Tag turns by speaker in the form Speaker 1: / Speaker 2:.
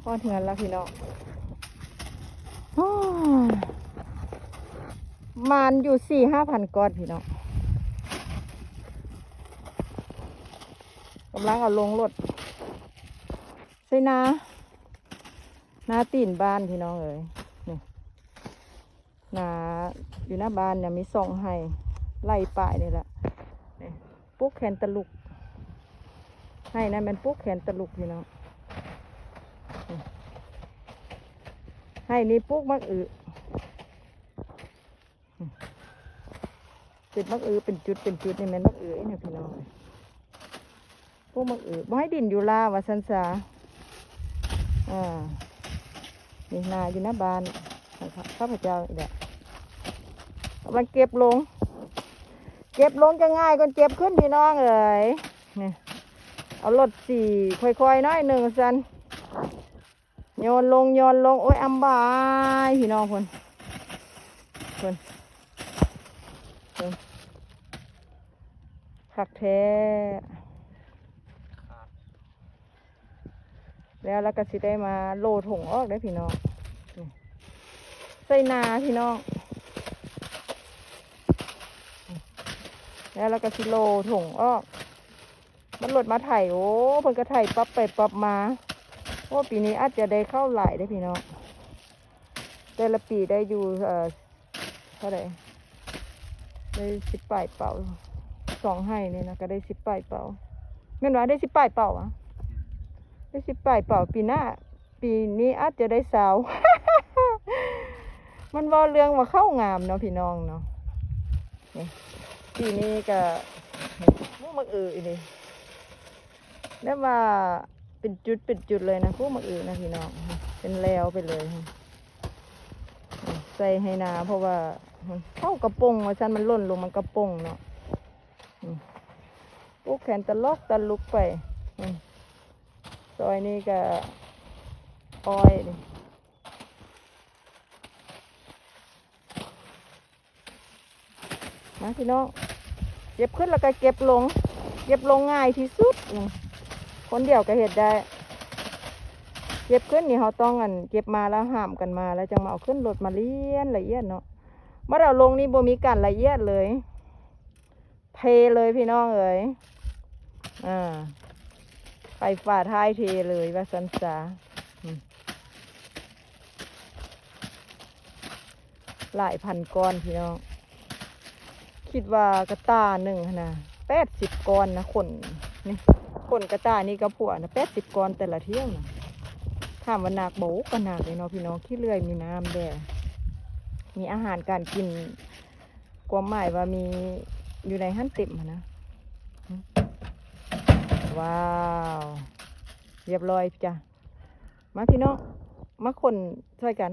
Speaker 1: พอดเงินแล้วพี่น้องมันอยู่4-5 พันก้อนพี่น้องกำลังเอาลงรถใส่นาตีนบ้านพี่น้องเอ๋ยนี่นาอยู่หน้าบ้านเนี่ยมีส่องให้ไล่ป่ายนี่แหละนี่ปุ๊กแขนตะลุกให้นะมันปุ๊กแขนตะลุกพี่น้องให้นี่ปุ๊กมักเป็นมักเป็นจุดนี่มันมักเนี่ยพี่น้องปุ๊กมักบ่ให้ดินอยู่ลาวะสันสานี่นาอยู่หน้าบ้านข้าพเจ้าเดี๋ยวมันเก็บลงจะง่ายก่อนเก็บขึ้นพี่น้องเอ๋ยนี่เอารถค่อยๆน้อยหนึ่งสันโยนลงโอ้ยอัมบายพี่น้องคนขักแท้แล้วก็สิได้มาโลถุงออกได้พี่น้องใส่นาพี่น้องแล้วก็สิโลถุงออกมันหลดมาไถโอ้เพิ่นก็ไถปั๊บไปปั๊บมาโอ้ปีนี้อาจจะได้เข้าหลายได้พี่น้องแต่ละปีได้อยู่เท่าไหร่ได้10 ป่ายเป่า2ให้เนี่ยนะก็ได้10 ป่ายเป่าเงินว่าได้10 ป่ายเป่าอะได้10 ป่ายเป่าปีนี้อาจจะได้สาว มันว่าเรื่องว่าเข้างามเนาะพี่น้องเนาะปีนี้ก็พวกมักนี่แล้วว่าเป็นจุดเลยนะพวกมักนะพี่น้องเป็นแล้วไปเลยใส่ให้นาเพราะว่าเข้ากระปงว่าฉันมันล่นลงมันกระปงเนาะพวกแขนตะลุกไปซอยนี้ก็อ้อยนี่มาพี่น้องเก็บขึ้นแล้วก็เก็บลงง่ายที่สุดคนเดียวก็เห็ดได้เก็บขึ้นนี่เขาต้องเก็บมาแล้วห้ามกันมาแล้วจังมาเอาขึ้นรถมาเลี้ยนละเอียดเนาะเมื่อเราลงนี่บ่มีการละเอียดเลยเทเลยพี่น้องเอ๋ยไปฝ่าท้ายเทเลยว่าสันสาหลายพันก้อนพี่น้องคิดว่ากระตาหนึ่งนะ80 ก้อนนะขนกระตานี่กระผัวนะ80 ก้อนแต่ละเที่ยวนะข้ามวันหนักโบก็หนักเลยเนาะพี่น้องขี้เลื่อยมีน้ำแดงมีอาหารการกินความหมายว่ามีอยู่ในหั่นเต็มนะว้าวเรียบร้อยจ้ะมาพี่น้องมาคนช่วยกัน